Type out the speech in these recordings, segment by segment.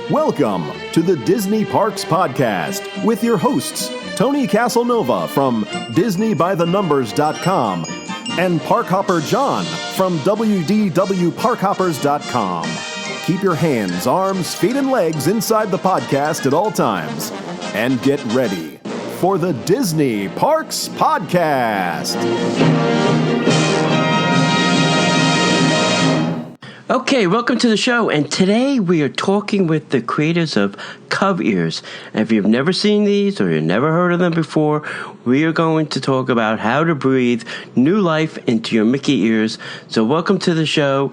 Welcome to the Disney Parks Podcast with your hosts, Tony Casanova from DisneyByTheNumbers.com and Parkhopper John from WDWParkhoppers.com. Keep your hands, arms, feet, and legs inside the podcast at all times. And get ready for the Disney Parks Podcast. Okay, welcome to the show, and today we are talking with the creators of covEars. And if you've never seen these or you've never heard of them before, we are going to talk about how to breathe new life into your Mickey ears. So welcome to the show.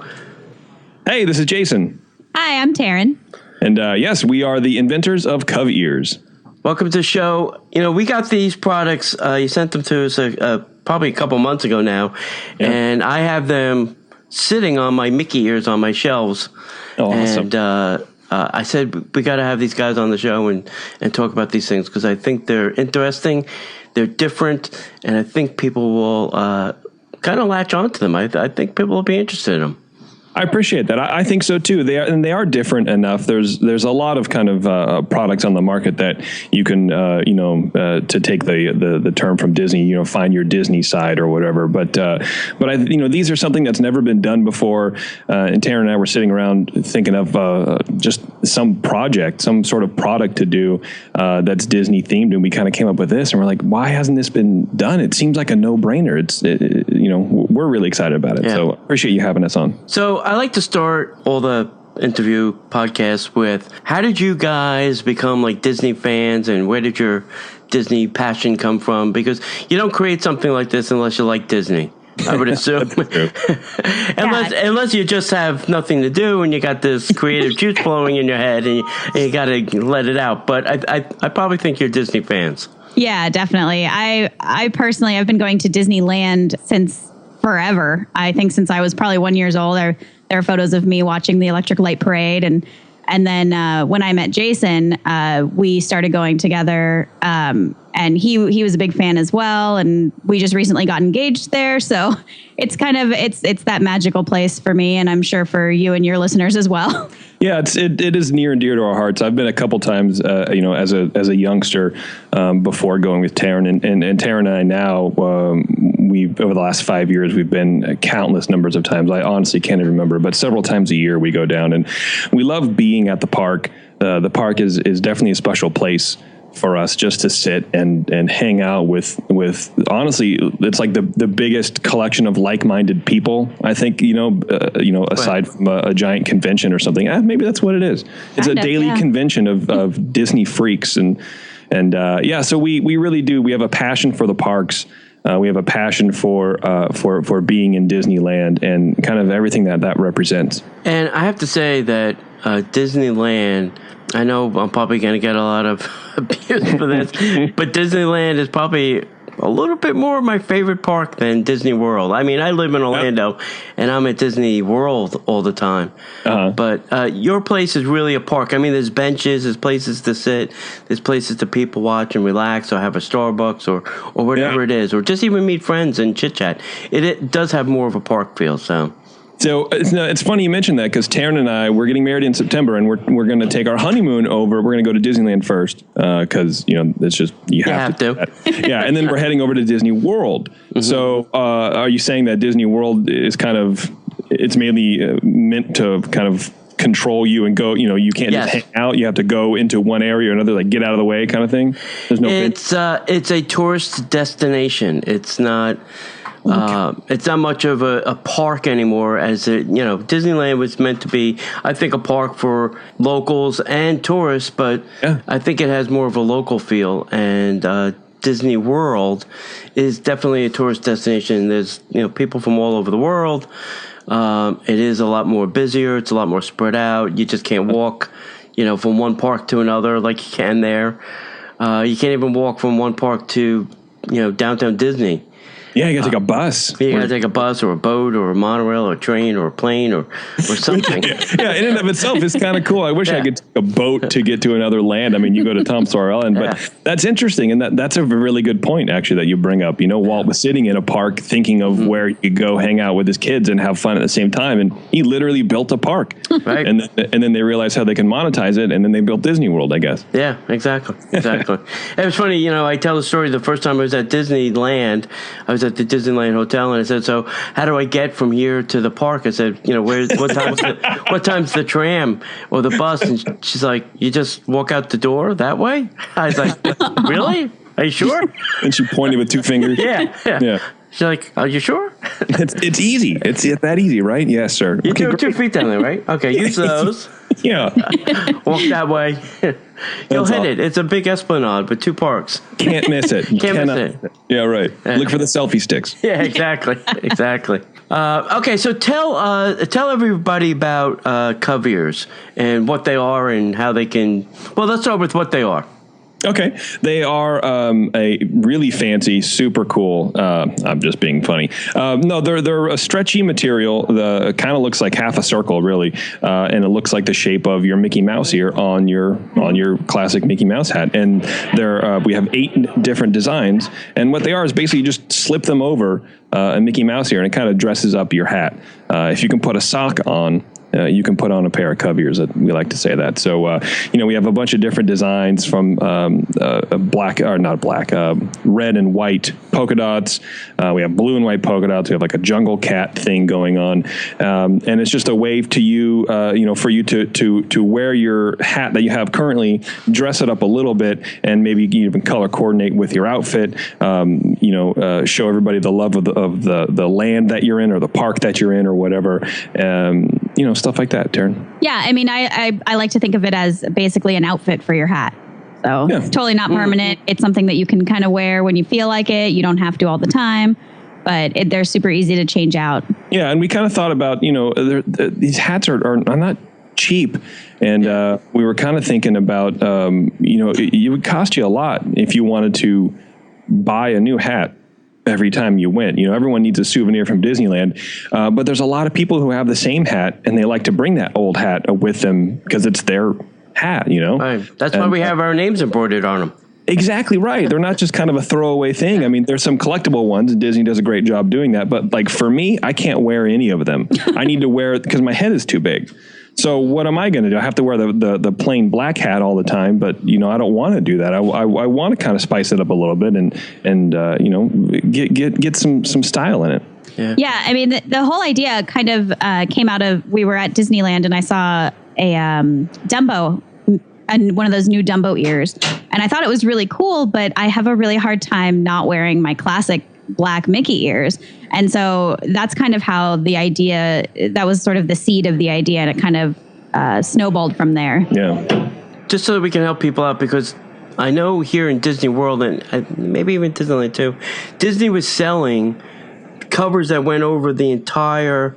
Hey, this is Jason. Hi, I'm Taryn. And yes, we are the inventors of covEars. Welcome to the show. You know, we got these products, you sent them to us probably a couple months ago now, and I have them sitting on my Mickey ears on my shelves. Oh, awesome. And I said we got to have these guys on the show and talk about these things because I think they're interesting, they're different, and I think people will kind of latch onto them. I think people will be interested in them. I appreciate that. I think so too. They are different enough. There's a lot of kind of products on the market that you can to take the term from Disney, find your Disney side or whatever. But these are something that's never been done before. And Taryn and I were sitting around thinking of just some project, some sort of product to do that's Disney themed, and we kind of came up with this, and we're like, why hasn't this been done? It seems like a no-brainer. We're really excited about it. Yeah. So appreciate you having us on. So I like to start all the interview podcasts with, how did you guys become like Disney fans, and where did your Disney passion come from? Because you don't create something like this unless you like Disney, I would assume. unless you just have nothing to do and you got this creative juice flowing in your head and you got to let it out. But I probably think you're Disney fans. Yeah, definitely. I personally, I've been going to Disneyland since forever. I think since I was probably 1 year old. There are photos of me watching the Electric Light Parade, and then when I met Jason, we started going together, and he was a big fan as well, and we just recently got engaged there. So it's kind of it's that magical place for me, and I'm sure for you and your listeners as well. Yeah, it is near and dear to our hearts. I've been a couple times, as a youngster, before going with Taryn, and Taryn and I now, over the last 5 years, we've been countless numbers of times. I honestly can't even remember, but several times a year we go down, and we love being at the park. The park is definitely a special place for us, just to sit and hang out with honestly, it's like the biggest collection of like-minded people, I think, aside from a giant convention or something. Maybe that's what it is. It's a daily convention of Disney freaks. So we really do. We have a passion for the parks. We have a passion for being in Disneyland and kind of everything that represents. And I have to say that Disneyland, I know I'm probably going to get a lot of abuse for this, but Disneyland is probably a little bit more my favorite park than Disney World. I mean, I live in Orlando, and I'm at Disney World all the time. Uh-huh. But your place is really a park. I mean, there's benches, there's places to sit, there's places to people watch and relax, or have a Starbucks, or whatever it is, or just even meet friends and chit-chat. It does have more of a park feel, So it's funny you mentioned that, because Taryn and I, we're getting married in September, and we're going to take our honeymoon over. We're going to go to Disneyland first, because it's just you have to. Yeah, and then we're heading over to Disney World. Mm-hmm. So are you saying that Disney World is it's mainly meant to kind of control you and go? You can't just hang out. You have to go into one area or another, like get out of the way, kind of thing. There's no. It's a tourist destination. It's not. It's not much of a park anymore, as Disneyland was meant to be, I think, a park for locals and tourists, but I think it has more of a local feel, and Disney World is definitely a tourist destination. There's, people from all over the world. It is a lot more busier. It's a lot more spread out. You just can't walk, from one park to another like you can there. You can't even walk from one park to, downtown Disney. Yeah, you got to take a bus. You got to take a bus or a boat or a monorail or a train or a plane or something. Yeah, in and of itself, it's kind of cool. I wish I could take a boat to get to another land. I mean, you go to Tom Sawyer Island, but that's interesting. And that's a really good point, actually, that you bring up. You know, Walt was sitting in a park thinking of where he could go hang out with his kids and have fun at the same time. And he literally built a park. Right. And then they realized how they can monetize it. And then they built Disney World, I guess. Yeah, exactly. It was funny, I tell the story the first time I was at Disneyland. I was at the Disneyland Hotel, and I said, so how do I get from here to the park? I said, what time's the tram or the bus? And she's like, you just walk out the door that way? I was like, really? Are you sure? And she pointed with two fingers. Yeah. She's like, are you sure? It's easy. It's that easy, right? Yes, sir. You do 2 feet down there, right? Okay, use those. Yeah. Walk that way. You'll hit it. It's a big esplanade with 2 parks. Can't miss it. Can't miss it. Yeah, right. Look for the selfie sticks. Yeah, exactly. Okay, so tell everybody about covEars and what they are and how they can. Well, let's start with what they are. Okay. They are a really fancy, super cool. I'm just being funny. No, they're a stretchy material. The kind of looks like half a circle, really, and it looks like the shape of your Mickey Mouse ear on your classic Mickey Mouse hat. And we have 8 different designs, and what they are is basically you just slip them over a Mickey Mouse ear, and it kind of dresses up your hat. If you can put a sock on. You can put on a pair of covEars. We like to say that. So, we have a bunch of different designs from red and white polka dots. We have blue and white polka dots. We have like a jungle cat thing going on. And it's just a way to you, for you to wear your hat that you have currently, dress it up a little bit, and maybe even color coordinate with your outfit. Show everybody the love of the land that you're in or the park that you're in or whatever. Stuff like that, Taryn. Yeah, I mean, I like to think of it as basically an outfit for your hat. So it's totally not permanent. It's something that you can kind of wear when you feel like it. You don't have to all the time, but they're super easy to change out. Yeah, and we kind of thought about, these hats are not cheap. And we were kind of thinking about, it would cost you a lot if you wanted to buy a new hat every time you went. Everyone needs a souvenir from Disneyland, but there's a lot of people who have the same hat and they like to bring that old hat with them because it's their hat, Right. That's why we have our names embroidered on them. Exactly right. They're not just kind of a throwaway thing. I mean, there's some collectible ones, and Disney does a great job doing that. But like for me, I can't wear any of them. I need to wear it because my head is too big. So what am I going to do? I have to wear the plain black hat all the time, but I don't want to do that. I want to kind of spice it up a little bit and get some style in it. Yeah. I mean, the whole idea kind of came out of, we were at Disneyland and I saw a Dumbo and one of those new Dumbo ears, and I thought it was really cool, but I have a really hard time not wearing my classic black Mickey ears. And so that's kind of how the idea, that was sort of the seed of the idea, and it kind of snowballed from there. Yeah. Just so that we can help people out, because I know here in Disney World, and maybe even Disneyland too, Disney was selling covers that went over the entire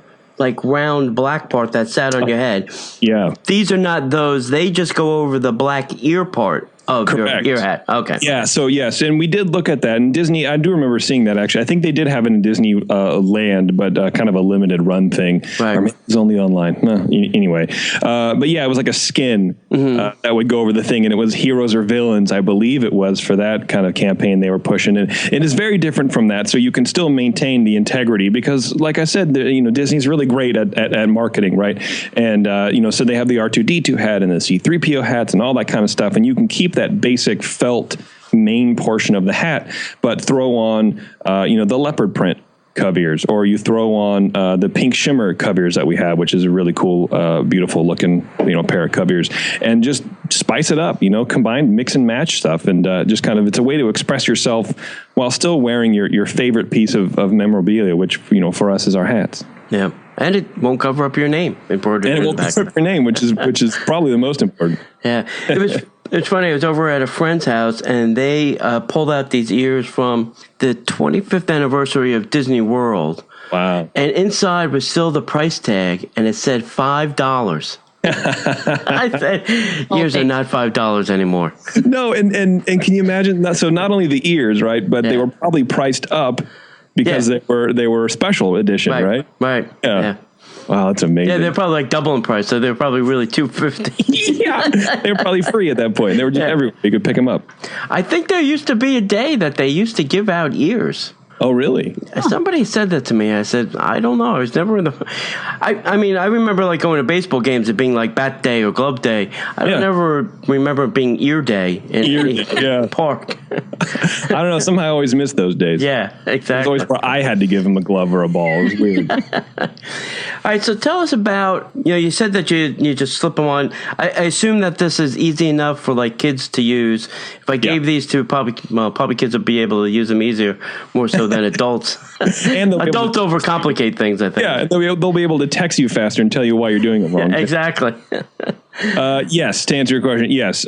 round black part that sat on your head. Yeah. These are not those. They just go over the black ear part of Correct. your hat. Okay. Yeah. So yes, and we did look at that. And Disney, I do remember seeing that actually. I think they did have it in Disney Land, but kind of a limited run thing. Right. Or maybe it was only online. Anyway, but yeah, it was like a skin that would go over the thing, and it was heroes or villains, I believe it was, for that kind of campaign they were pushing. And it is very different from that. So you can still maintain the integrity because, like I said, Disney's really great at marketing, right? And so they have the R2D2 hat and the C3PO hats and all that kind of stuff, and you can keep that basic felt main portion of the hat, but throw on, the leopard print covEars, or you throw on the pink shimmer covEars that we have, which is a really cool, beautiful looking, pair of covEars, and just spice it up, combine, mix and match stuff, and just kind of, it's a way to express yourself while still wearing your favorite piece of memorabilia, which, for us is our hats. Yeah. And it won't cover up your name. And it won't cover up your name, which is probably the most important. Yeah. It's funny. I was over at a friend's house, and they pulled out these ears from the 25th anniversary of Disney World. Wow. And inside was still the price tag, and it said $5. I said, ears are not $5 anymore. No, and can you imagine that? So not only the ears, right, but they were probably priced up because they were special edition, right? Right. Yeah. Wow, that's amazing. Yeah, they're probably like double in price, so they're probably really $250. Yeah, they were probably free at that point. They were just everywhere. You could pick them up. I think there used to be a day that they used to give out ears. Oh, really? Somebody said that to me. I said, I don't know. I was never in the... I mean, I remember like going to baseball games, it being like bat day or glove day. I don't never remember it being ear day in any park. I don't know. Somehow I always miss those days. Yeah, exactly. It was always where I had to give him a glove or a ball. It was weird. All right, so tell us about, you said that you just slip them on. I assume that this is easy enough for like kids to use. If I gave these to probably kids would be able to use them easier, more so than adults. And adults overcomplicate things, I think. Yeah, they'll be able to text you faster and tell you why you're doing it wrong. Yeah, exactly. Yes, to answer your question, yes.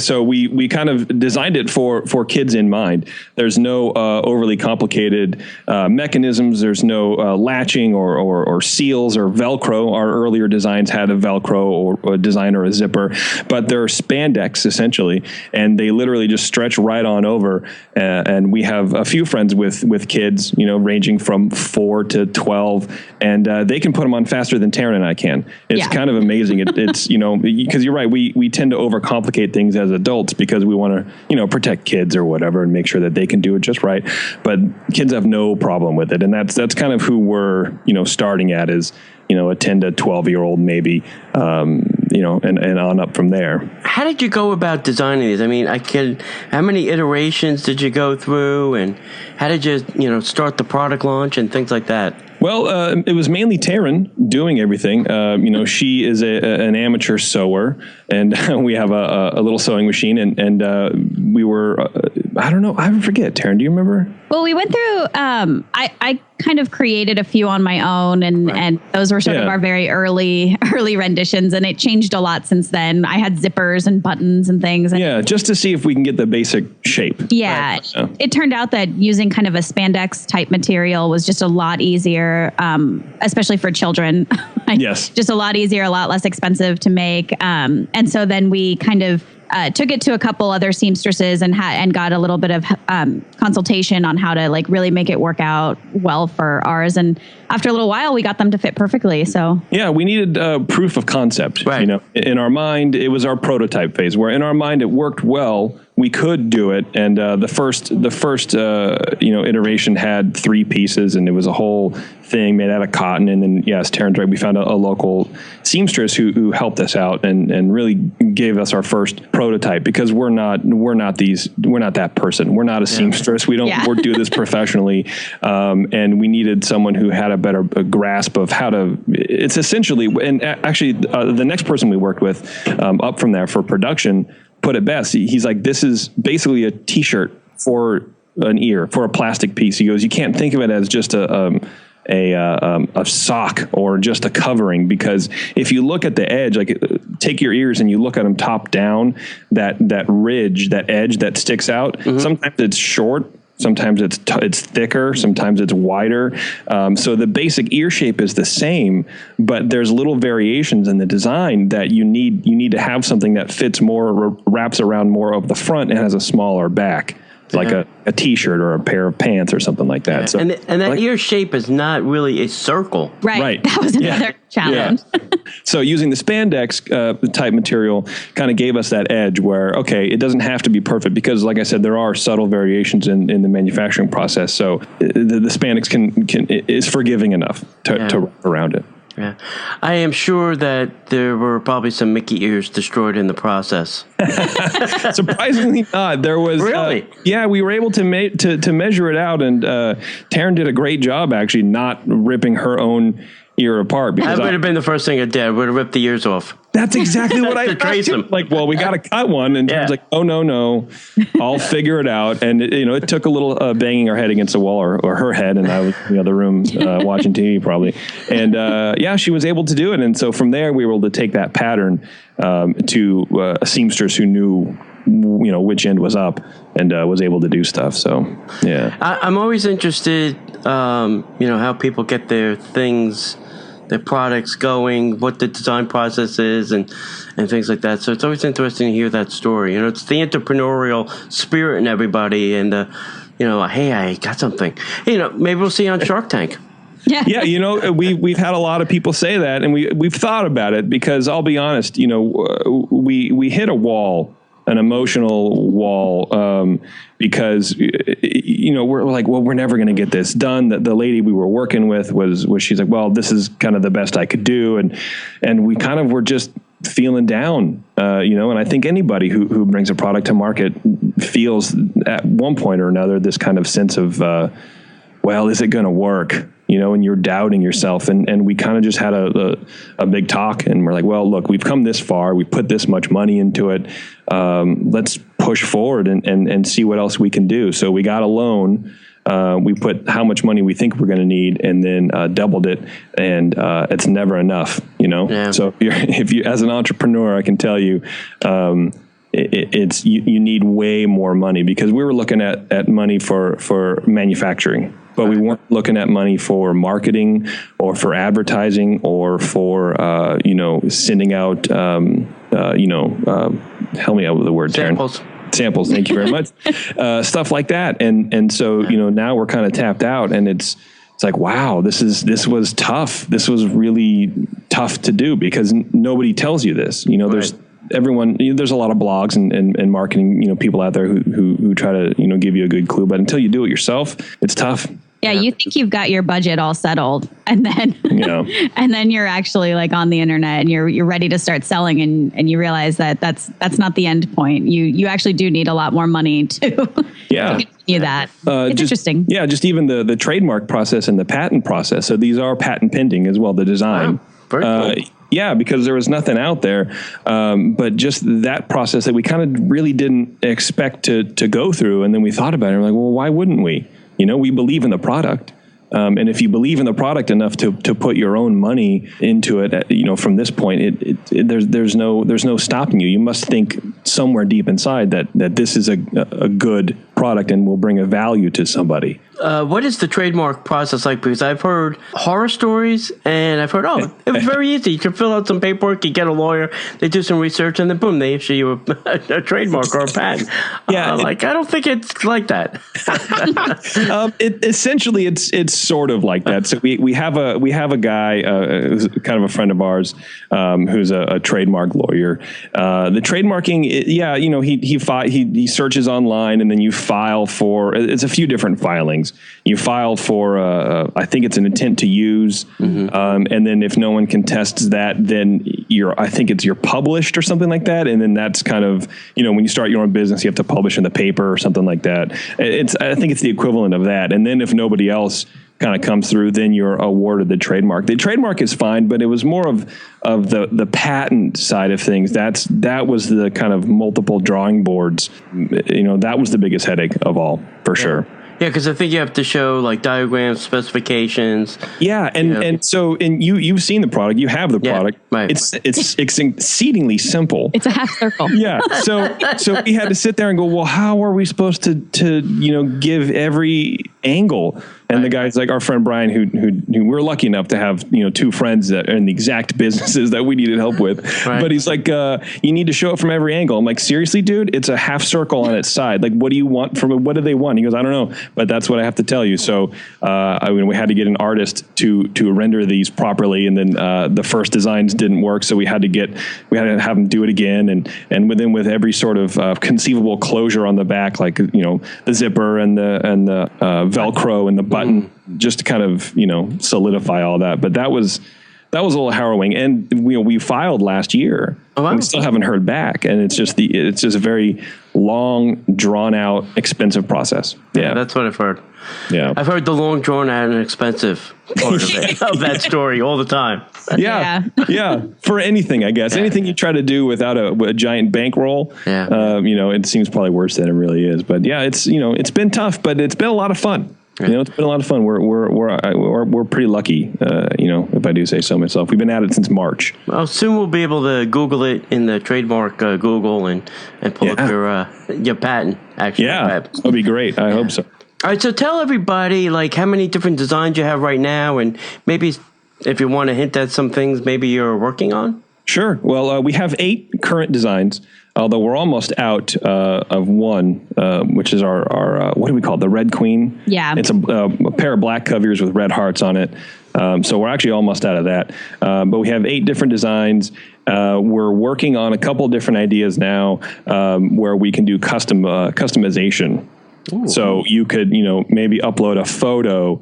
So we kind of designed it for kids in mind. There's no overly complicated mechanisms. There's no latching or seals or Velcro. Our earlier designs had a Velcro or a design or a zipper, but they're spandex essentially, and they literally just stretch right on over. And we have a few friends with kids, ranging from 4 to 12, and they can put them on faster than Taryn and I can. It's kind of amazing. It's because you're right, we tend to overcomplicate things as adults because we want to protect kids or whatever and make sure that they can do it just right. But kids have no problem with it, and that's kind of who we're starting at is a 10 to 12-year-old maybe, and on up from there. How did you go about designing these? I mean, how many iterations did you go through, and how did you, start the product launch and things like that? Well, it was mainly Taryn doing everything. She is an amateur sewer, and we have a little sewing machine, and we were, I don't know, I forget. Taryn, do you remember? Well, we went through, I kind of created a few on my own, and those were sort of our very early renditions, and it changed a lot since then. I had zippers and buttons and things. And just to see if we can get the basic shape. Yeah, it turned out that using kind of a spandex type material was just a lot easier, especially for children. Yes. Just a lot easier, a lot less expensive to make. And so then we kind of took it to a couple other seamstresses and got a little bit of consultation on how to like really make it work out well for ours. And after a little while, we got them to fit perfectly. So yeah, we needed proof of concept. Right. In our mind, it was our prototype phase where in our mind it worked well. We could do it, and the first iteration had 3 pieces, and it was a whole thing made out of cotton. And then, yes, Taryn's right. We found a local seamstress who helped us out and really gave us our first prototype because we're not that person. We're not a seamstress. We don't do this professionally, and we needed someone who had a better grasp of how to. It's essentially, and actually, the next person we worked with up from there for production put it best. He's like, this is basically a T-shirt for an ear, for a plastic piece. He goes, you can't think of it as just a sock or just a covering, because if you look at the edge, like take your ears and you look at them top down, that ridge, that edge that sticks out, sometimes it's short, sometimes it's thicker, sometimes it's wider. So the basic ear shape is the same, but there's little variations in the design that you need to have something that fits more, wraps around more of the front and has a smaller back. Like a T-shirt or a pair of pants or something like that. So, and that ear shape is not really a circle. Right. That was another challenge. Yeah. So using the spandex type material kind of gave us that edge where, okay, it doesn't have to be perfect because, like I said, there are subtle variations in the manufacturing process. So the spandex is forgiving enough to wrap around it. Yeah, I am sure that there were probably some Mickey ears destroyed in the process. Surprisingly not. There was really. We were able to measure it out, and Taryn did a great job actually not ripping her own ear apart. Because that would have been the first thing I did. I would have ripped the ears off. That's exactly what I trace them. Like, well, we got to cut one, and Taryn's like, oh no, I'll figure it out. And it took a little banging our head against the wall, or her head, and I was in the other room watching TV probably. And she was able to do it. And so from there, we were able to take that pattern to a seamstress who knew which end was up and was able to do stuff. So yeah, I'm always interested how people get their products going, what the design process is, and things like that. So it's always interesting to hear that story. It's the entrepreneurial spirit in everybody, and hey, I got something. Maybe we'll see you on Shark Tank. Yeah. Yeah, we've had a lot of people say that, and we've thought about it, because I'll be honest, we hit a wall, an emotional wall, because we're like, well, we're never going to get this done. The lady we were working with was she's like, well, this is kind of the best I could do, and we kind of were just feeling down, and I think anybody who brings a product to market feels at one point or another this kind of sense of, well, is it going to work? And you're doubting yourself. And we kind of just had a big talk, and we're like, well, look, we've come this far. We put this much money into it. Let's push forward and see what else we can do. So we got a loan. We put how much money we think we're going to need, and then doubled it. And it's never enough, Yeah. So if you, as an entrepreneur, I can tell you, it's you need way more money, because we were looking at money for manufacturing, but we weren't looking at money for marketing or for advertising or for sending out help me out with the word, Samples. Samples. Thank you very much. Stuff like that, and so now we're kind of tapped out, and it's like, wow, this was tough. This was really tough to do, because nobody tells you this. There's everyone. There's a lot of blogs and marketing people out there who try to give you a good clue, but until you do it yourself, it's tough. Yeah, you think you've got your budget all settled, and then and then you're actually like on the internet, and you're ready to start selling, and you realize that that's not the end point. You actually do need a lot more money to continue that. It's interesting. Yeah, just even the trademark process and the patent process. So these are patent pending as well, the design. Wow. Very cool. Yeah, because there was nothing out there, but just that process that we kind of really didn't expect to go through, and then we thought about it, and we're like, well, why wouldn't we? We believe in the product. And if you believe in the product enough to put your own money into it, from this point, there's no stopping you. You must think somewhere deep inside that this is a good product and will bring a value to somebody. What is the trademark process like? Because I've heard horror stories, and I've heard, it was very easy. You can fill out some paperwork, you get a lawyer, they do some research, and then boom, they issue you a trademark or a patent. Yeah, I don't think it's like that. Essentially, it's sort of like that. So we have a guy, who's kind of a friend of ours, who's a trademark lawyer. The trademarking, he searches online, and then you file for. It's a few different filings. You file for, I think it's an intent to use, and then if no one contests that, then I think you're published or something like that, and then that's kind of when you start your own business, you have to publish in the paper or something like that. I think it's the equivalent of that, and then if nobody else kind of comes through, then you're awarded the trademark. The trademark is fine, but it was more of the patent side of things. That was the kind of multiple drawing boards. That was the biggest headache of all, for sure. Yeah, because I think you have to show like diagrams, specifications. Yeah, and you've seen the product, you have the product. Right. It's exceedingly simple. It's a half circle. Yeah. So we had to sit there and go, well, how are we supposed to give every angle? And the guy's like, our friend Brian, who we're lucky enough to have, two friends that are in the exact businesses that we needed help with. Right. But he's like, you need to show it from every angle. I'm like, seriously, dude? It's a half circle on its side. Like, what do you want from it? What do they want? He goes, I don't know, but that's what I have to tell you. So, we had to get an artist to render these properly, and then the first designs didn't work, so we had to have them do it again, and with every sort of conceivable closure on the back, like the zipper and the Velcro and the button. Just to kind of solidify all that, but that was a little harrowing, and we filed last year. Oh, wow. And we still haven't heard back, and it's just a very long, drawn out, expensive process. Yeah, that's what I've heard. Yeah, I've heard the long, drawn out, and expensive part of that story all the time. Yeah. For anything, I guess anything you try to do without a giant bankroll, it seems probably worse than it really is. But yeah, it's been tough, but it's been a lot of fun. It's been a lot of fun. We're pretty lucky, if I do say so myself. We've been at it since March. Well, soon we'll be able to Google it in the trademark Google and pull up your patent. Actually, that'd be great. I hope so. All right, so tell everybody like how many different designs you have right now, and maybe if you want to hint at some things maybe you're working on. Sure. Well, we have 8 current designs, although we're almost out of one, which is our what do we call it? The Red Queen. Yeah. It's a pair of black covEars with red hearts on it. So we're actually almost out of that. But we have 8 different designs. We're working on a couple different ideas now where we can do customization. Ooh. So you could, maybe upload a photo.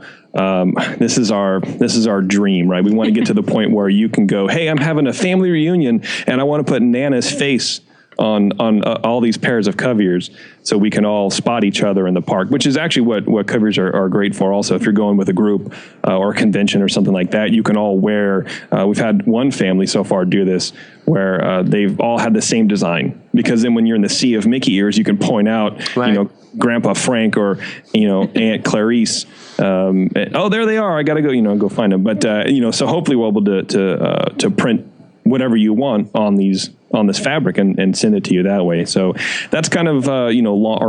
This is our dream, right? We want to get to the point where you can go, hey, I'm having a family reunion and I want to put Nana's face on all these pairs of covEars so we can all spot each other in the park, which is actually what covEars are great for. Also, if you're going with a group or a convention or something like that, you can all wear, we've had one family so far do this where they've all had the same design, because then when you're in the sea of Mickey ears, you can point out, right, Grandpa Frank or, Aunt Clarice. Oh, there they are. I got to go find them. But, so hopefully we'll be able to print whatever you want on this fabric and send it to you that way. So that's kind of, our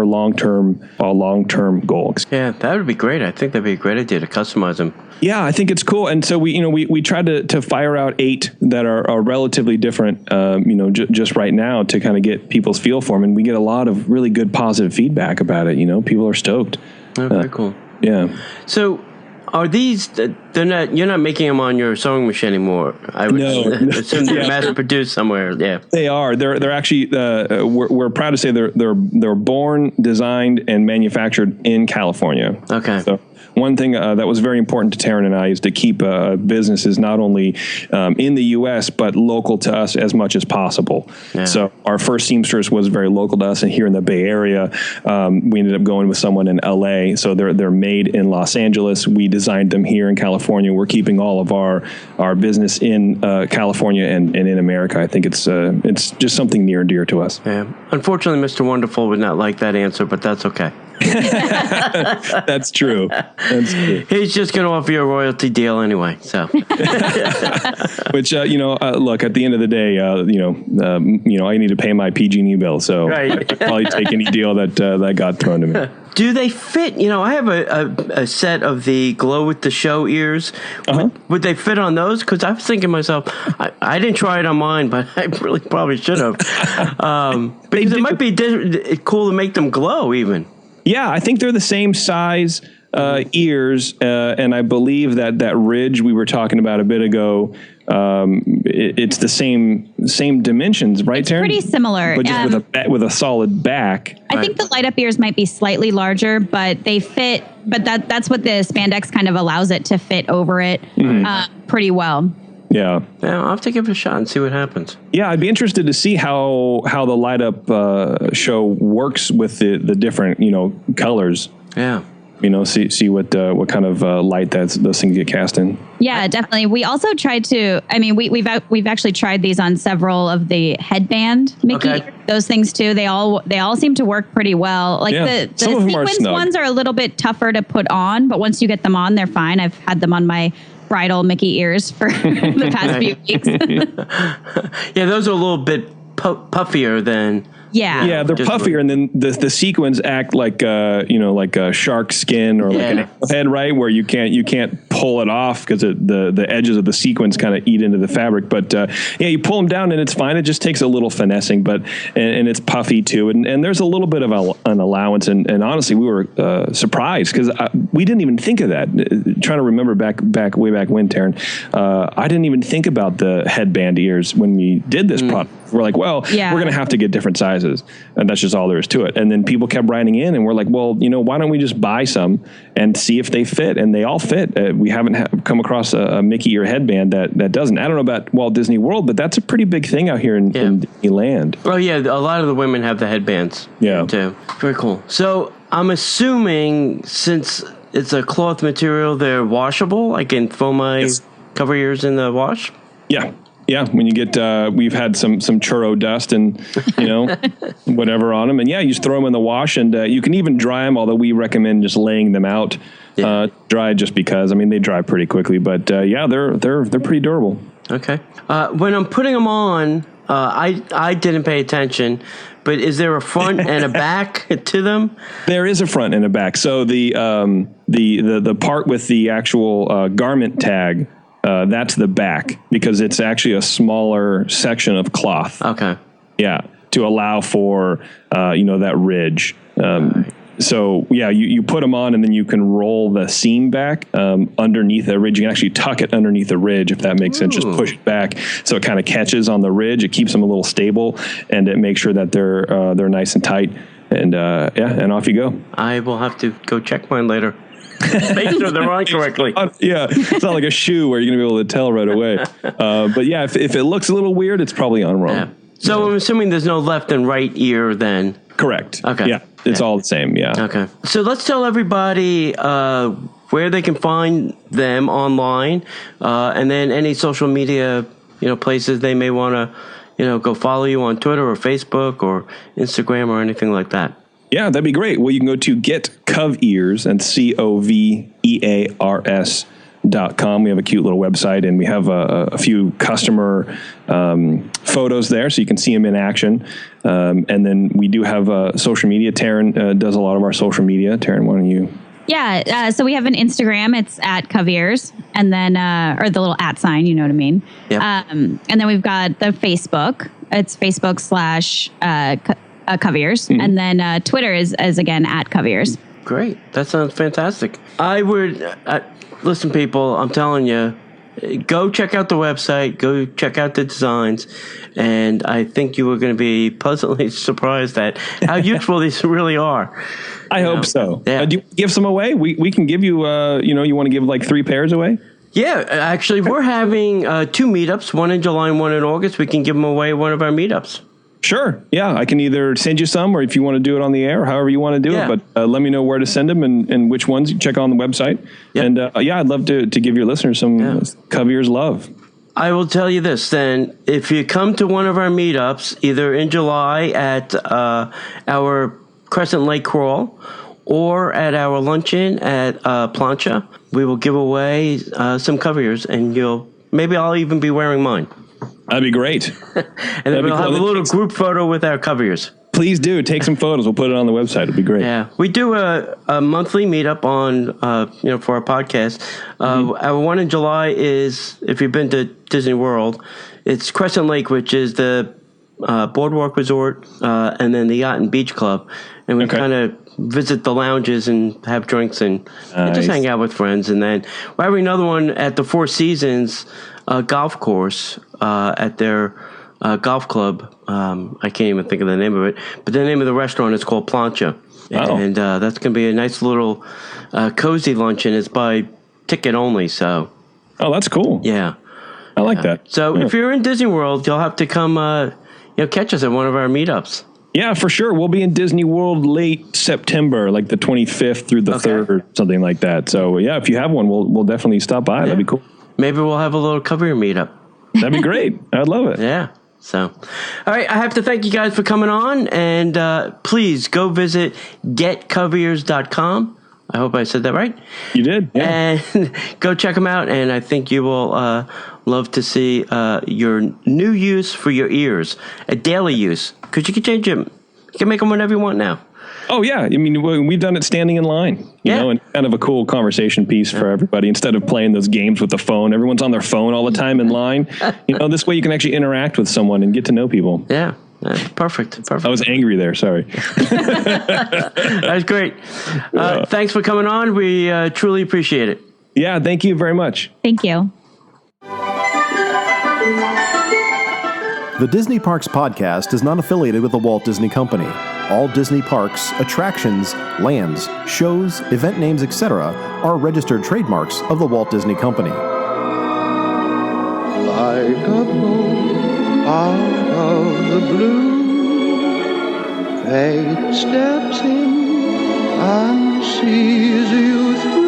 long-term goal. Yeah, that would be great. I think that'd be a great idea to customize them. Yeah, I think it's cool. And so we tried to fire out 8 that are relatively different, just right now to kind of get people's feel for them. And we get a lot of really good positive feedback about it. People are stoked. Oh, very cool. Yeah. So are these, you're not making them on your sewing machine anymore? I would assume they're mass produced somewhere. Yeah. They are. They're actually, we're proud to say they're born, designed, and manufactured in California. Okay. So one thing that was very important to Taryn and I is to keep businesses not only in the U.S., but local to us as much as possible. Yeah. So our first seamstress was very local to us, and here in the Bay Area, we ended up going with someone in L.A., so they're made in Los Angeles. We designed them here in California. We're keeping all of our business in California and in America. I think it's just something near and dear to us. Yeah. Unfortunately, Mr. Wonderful would not like that answer, but that's okay. That's true. He's just going to offer you a royalty deal anyway. So, which look, at the end of the day, I need to pay my PG&E bill, so right. I'd probably take any deal that got thrown to me. Do they fit? I have a set of the glow with the show ears. Uh-huh. Would they fit on those? Because I was thinking to myself, I didn't try it on mine, but I really probably should have. Because it might be cool to make them glow even. Yeah, I think they're the same size ears, and I believe that ridge we were talking about a bit ago, it's the same dimensions, right, Taryn? Pretty similar, but just with a solid back. I think the light up ears might be slightly larger, but they fit. But that's what the spandex kind of allows it to fit over it pretty well. Yeah. I'll have to give it a shot and see what happens. Yeah, I'd be interested to see how the light up show works with the different colors. Yeah. See what kind of light those things get cast in. Yeah, definitely. We also tried to. I mean, we've actually tried these on several of the headband Mickey. Okay. Those things too. They all seem to work pretty well. Like the sequence ones are a little bit tougher to put on, but once you get them on, they're fine. I've had them on my bridal Mickey ears for the past few weeks. Yeah, those are a little bit puffier than. Yeah, they're puffier, and then the sequins act like like a shark skin or like an head, right? Where you can't pull it off because the edges of the sequins kind of eat into the fabric. But you pull them down and it's fine. It just takes a little finessing, but and it's puffy too, and there's a little bit of an allowance. And honestly, we were surprised because we didn't even think of that. Trying to remember way back when, Taryn, I didn't even think about the headband ears when we did this product. We're like, well, we're going to have to get different sizes, and that's just all there is to it. And then people kept writing in, and we're like, well, why don't we just buy some and see if they fit? And they all fit. We haven't come across a Mickey ear headband that doesn't. I don't know about Walt Disney World, but that's a pretty big thing out here in Disneyland. Oh, yeah. A lot of the women have the headbands. Yeah. Too. Very cool. So I'm assuming since it's a cloth material, they're washable. I can foam my covEars in the wash? Yeah. Yeah, when you get, we've had some churro dust and, whatever on them. And you just throw them in the wash, and you can even dry them, although we recommend just laying them out dry just because, they dry pretty quickly. But they're pretty durable. Okay. When I'm putting them on, I didn't pay attention, but is there a front and a back to them? There is a front and a back. So the part with the actual garment tag that's the back, because it's actually a smaller section of cloth. Okay. Yeah, to allow for, that ridge. So, yeah, you put them on, and then you can roll the seam back underneath the ridge. You can actually tuck it underneath the ridge, if that makes sense. Just push it back so it kind of catches on the ridge. It keeps them a little stable, and it makes sure that they're nice and tight. And, and off you go. I will have to go check mine later. Make sure they're on correctly. Yeah, it's not like a shoe where you're going to be able to tell right away. But, yeah, if it looks a little weird, it's probably on wrong. Yeah. So I'm assuming there's no left and right ear then. Correct. Okay. Yeah, it's all the same. Yeah. Okay. So let's tell everybody where they can find them online, and then any social media, places they may want to, go follow you on Twitter or Facebook or Instagram or anything like that. Yeah, that'd be great. Well, you can go to Get covEars, and COVEARS.com. We have a cute little website, and we have a few customer photos there, so you can see them in action. And then we do have social media. Taryn does a lot of our social media. Taryn, why don't you? Yeah, so we have an Instagram. It's at covEars, and then or the little @ sign. You know what I mean? Yep. And then we've got the Facebook. It's Facebook / covEars, and then Twitter is again at covEars. Great. That sounds fantastic. I would listen, people. I'm telling you, go check out the website. Go check out the designs, and I think you are going to be pleasantly surprised at how useful these really are. I hope so. Yeah. Do you give some away? We can give you. You want to give like 3 pairs away? Yeah, actually, we're having 2 meetups, one in July and one in August. We can give them away at one of our meetups. Sure. Yeah, I can either send you some, or if you want to do it on the air, however you want to do it. But let me know where to send them and which ones. You check on the website. Yep. And I'd love to give your listeners some covEars love. I will tell you this then. If you come to one of our meetups, either in July at our Crescent Lake Crawl or at our luncheon at Plancha, we will give away some covEars, and maybe I'll even be wearing mine. That'd be great. And then we'll have a little group photo with our covEars. Please do. Take some photos. We'll put it on the website. It'd be great. Yeah. We do a monthly meetup on, for our podcast. Our one in July is, if you've been to Disney World, it's Crescent Lake, which is the Boardwalk Resort, and then the Yacht and Beach Club. And we kind of visit the lounges and have drinks and just hang out with friends. And then we're having another one at the Four Seasons golf course at their golf club. I can't even think of the name of it, but the name of the restaurant is called Plancha. And that's going to be a nice little cozy luncheon. It's by ticket only, so. Oh, that's cool. Yeah. I like that. So if you're in Disney World, you'll have to come catch us at one of our meetups. Yeah, for sure. We'll be in Disney World late September, like the 25th through the 3rd or something like that. So, yeah, if you have one, we'll definitely stop by. Yeah. That'd be cool. Maybe we'll have a little covEar meetup. That'd be great. I'd love it. Yeah. So, all right. I have to thank you guys for coming on. And please go visit getcovEars.com. I hope I said that right. You did. Yeah. And go check them out. And I think you will love to see your new use for your ears, a daily use. Because you can change them. You can make them whenever you want now. Oh, yeah. I mean, we've done it standing in line, you know, and kind of a cool conversation piece for everybody. Instead of playing those games with the phone, everyone's on their phone all the time in line. This way you can actually interact with someone and get to know people. Yeah. Perfect. I was angry there. Sorry. That was great. Thanks for coming on. We truly appreciate it. Yeah. Thank you very much. Thank you. The Disney Parks Podcast is not affiliated with the Walt Disney Company. All Disney parks, attractions, lands, shows, event names, etc. are registered trademarks of the Walt Disney Company. Like a boat out of the blue, fate steps in and sees you through.